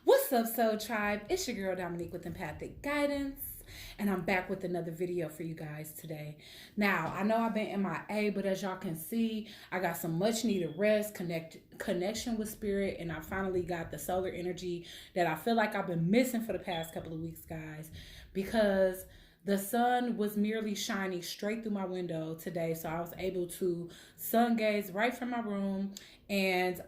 What's up, Soul Tribe? It's your girl Dominique with Empathic Guidance, and I'm back with another video for you guys today. Now, I know I've been MIA, but as y'all can see, I got some much needed rest, connection with spirit, and I finally got the solar energy that I feel like I've been missing for the past couple of weeks, guys, because the sun was merely shining straight through my window today, so I was able to sun gaze right from my room and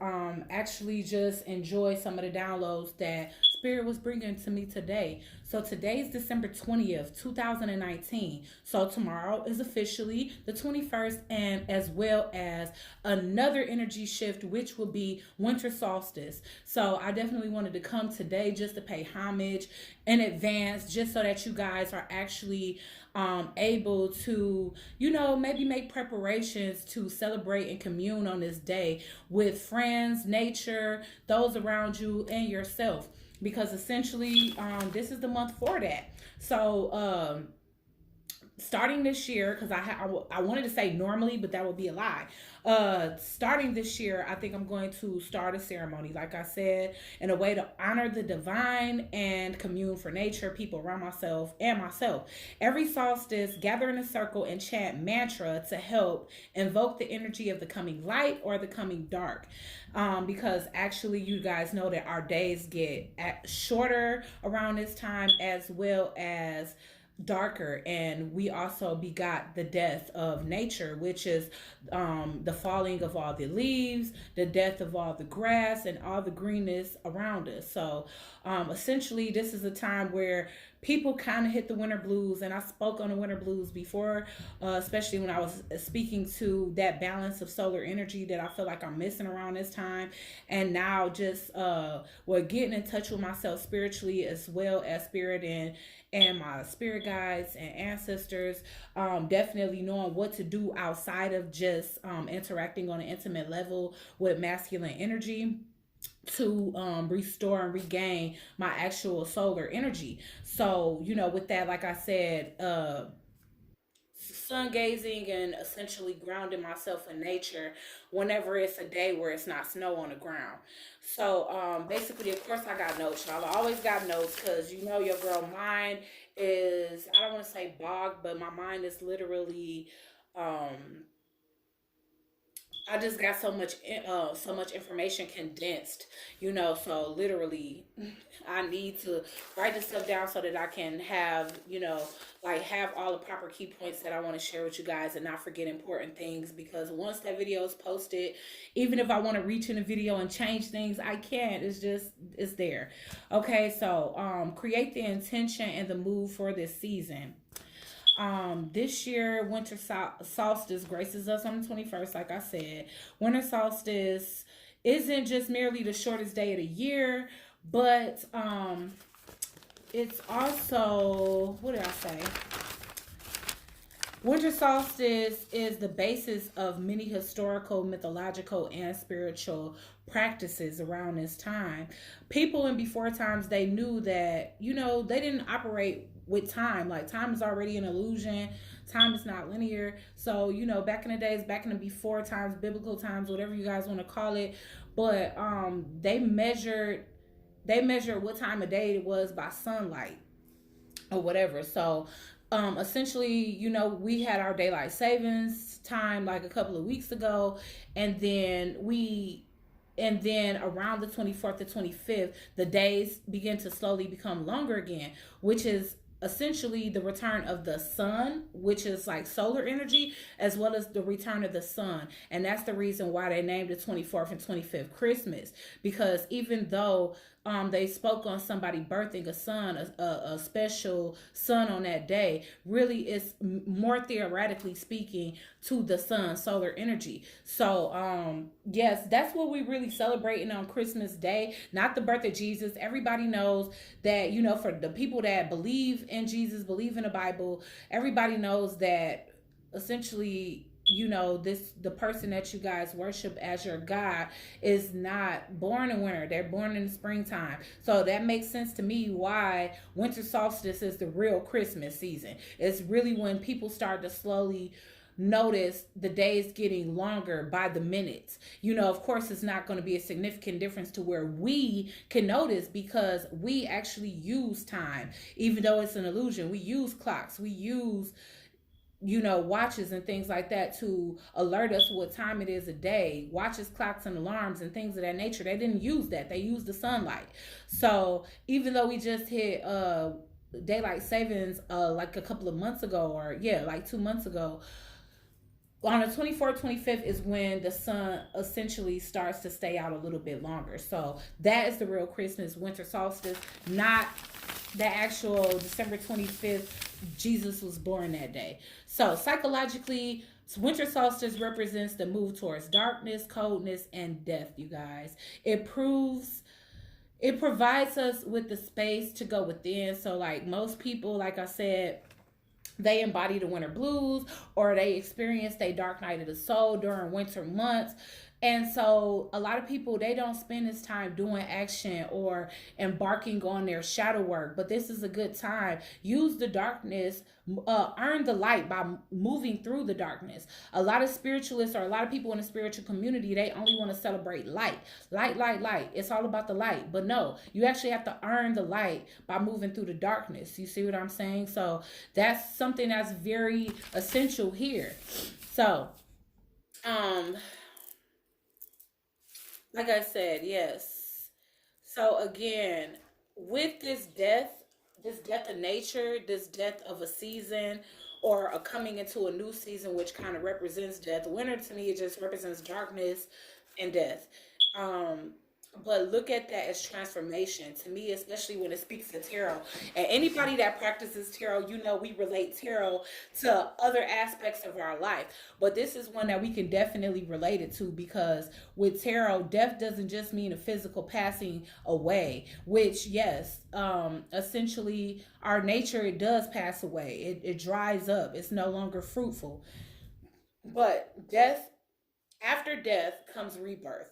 actually just enjoy some of the downloads that spirit was bringing to me today. So today's December 20th 2019, so tomorrow is officially the 21st, and as well as another energy shift, which will be winter solstice. So I definitely wanted to come today just to pay homage in advance, just so that you guys are actually able to, maybe make preparations to celebrate and commune on this day with friends, nature, those around you, and yourself. Because essentially, this is the month for that. So, starting this year, because I wanted to say normally, but that would be a lie. Starting this year, I think I'm going to start a ceremony, like I said, in a way to honor the divine and commune for nature, people around myself, and myself. Every solstice, gather in a circle and chant mantra to help invoke the energy of the coming light or the coming dark. Because actually, you guys know that our days get shorter around this time, as well as darker, and we also begot the death of nature, which is the falling of all the leaves, the death of all the grass, and all the greenness around us. So essentially, this is a time where people kind of hit the winter blues, and I spoke on the winter blues before, especially when I was speaking to that balance of solar energy that I feel like I'm missing around this time. And now just we're getting in touch with myself spiritually, as well as spirit and my spirit guides and ancestors, definitely knowing what to do outside of just interacting on an intimate level with masculine energy to restore and regain my actual solar energy. So, with that, like I said, sun gazing and essentially grounding myself in nature whenever it's a day where it's not snow on the ground. So basically, of course, I got notes, y'all. I always got notes, because your girl mind is, I don't want to say bogged, but my mind is literally um I just got so much information condensed, So literally, I need to write this stuff down so that I can have, like, have all the proper key points that I want to share with you guys and not forget important things. Because once that video is posted, even if I want to reach in a video and change things, I can't. It's there. Okay, so create the intention and the mood for this season. This year, winter solstice graces us on the 21st, like I said. Winter solstice isn't just merely the shortest day of the year, but it's also, what did I say? Winter solstice is the basis of many historical, mythological, and spiritual practices around this time. People in before times, they knew that, they didn't operate with time. Like, time is already an illusion. Time is not linear. So, back in the days, back in the before times, biblical times, whatever you guys want to call it, but they measured what time of day it was by sunlight or whatever. So essentially, we had our daylight savings time like a couple of weeks ago, and then around the 24th to 25th, the days begin to slowly become longer again, which is essentially the return of the sun, which is like solar energy, as well as the return of the sun. And that's the reason why they named the 24th and 25th Christmas, because even though they spoke on somebody birthing a son, a special son on that day, really it's more theoretically speaking to the sun, solar energy. So yes, that's what we really celebrating on Christmas Day, not the birth of Jesus. Everybody knows that, for the people that believe in Jesus, believe in the Bible, everybody knows that essentially, the person that you guys worship as your God is not born in winter. They're born in the springtime. So that makes sense to me why winter solstice is the real Christmas season. It's really when people start to slowly notice the days getting longer by the minutes. Of course, it's not going to be a significant difference to where we can notice, because we actually use time, even though it's an illusion. We use clocks, we use watches and things like that to alert us what time it is a day. Watches, clocks, and alarms and things of that nature, they didn't use that. They used the sunlight. So even though we just hit daylight savings like a couple of months ago, or yeah, like 2 months ago, on the 24th, 25th is when the sun essentially starts to stay out a little bit longer. So that is the real Christmas, winter solstice, not the actual December 25th. Jesus was born that day. So psychologically, winter solstice represents the move towards darkness, coldness, and death, you guys. It provides us with the space to go within. So like most people, like I said, they embody the winter blues, or they experience a dark night of the soul during winter months. And so a lot of people, they don't spend this time doing action or embarking on their shadow work. But this is a good time. Use the darkness, earn the light by moving through the darkness. A lot of spiritualists, or a lot of people in the spiritual community, they only want to celebrate light. Light, light, light. It's all about the light. But no, you actually have to earn the light by moving through the darkness. You see what I'm saying? So that's something that's very essential here. So, like I said, yes. So again, with this death of nature, this death of a season, or a coming into a new season, which kind of represents death. Winter to me, it just represents darkness and death. Um, but look at that as transformation to me, especially when it speaks to tarot. And anybody that practices tarot, we relate tarot to other aspects of our life. But this is one that we can definitely relate it to, because with tarot, death doesn't just mean a physical passing away, which, yes, essentially our nature, it does pass away. It dries up. It's no longer fruitful. But death, after death comes rebirth.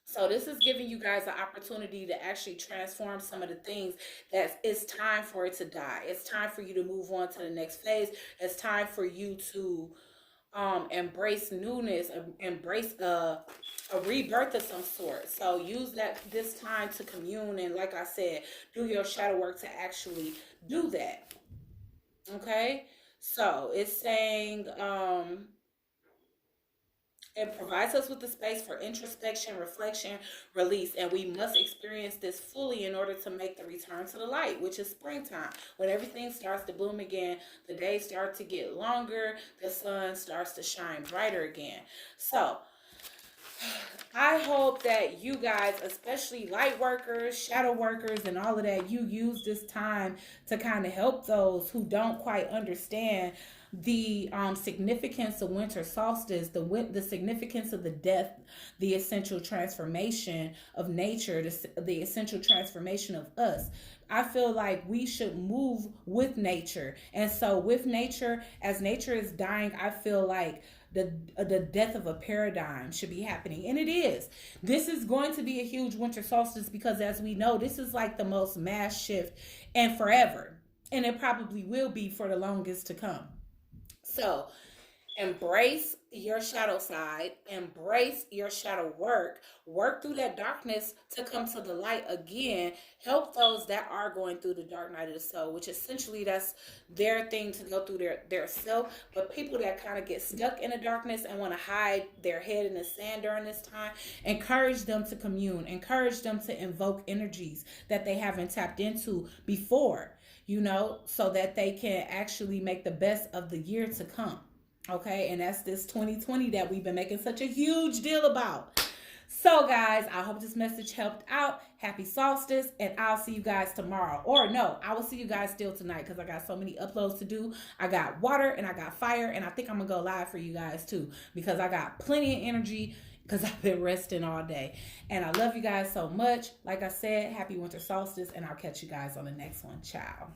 So this is giving you guys an opportunity to actually transform some of the things that it's time for it to die. It's time for you to move on to the next phase. It's time for you to embrace newness, embrace a rebirth of some sort. So use this time to commune, and like I said, do your shadow work to actually do that. Okay? So it's saying it provides us with the space for introspection, reflection, release, and we must experience this fully in order to make the return to the light, which is springtime. When everything starts to bloom again, the days start to get longer, the sun starts to shine brighter again. So, I hope that you guys, especially light workers, shadow workers, and all of that, you use this time to kind of help those who don't quite understand the significance of winter solstice, the significance of the death, the essential transformation of nature, the essential transformation of us. I feel like we should move with nature. And so with nature, as nature is dying, I feel like the death of a paradigm should be happening, and it is. This is going to be a huge winter solstice, because as we know, this is like the most mass shift and forever, and it probably will be for the longest to come. So embrace your shadow side, embrace your shadow work through that darkness to come to the light again. Help those that are going through the dark night of the soul, which essentially that's their thing, to go through their self. But people that kind of get stuck in the darkness and want to hide their head in the sand during this time, encourage them to commune, encourage them to invoke energies that they haven't tapped into before, so that they can actually make the best of the year to come. Okay, and that's this 2020 that we've been making such a huge deal about. So guys, I hope this message helped out. Happy solstice, and I'll see you guys tomorrow. Or no, I will see you guys still tonight, because I got so many uploads to do. I got water and I got fire, and I think I'm gonna go live for you guys too, because I got plenty of energy, because I've been resting all day. And I love you guys so much. Like I said, happy winter solstice, and I'll catch you guys on the next one. Ciao.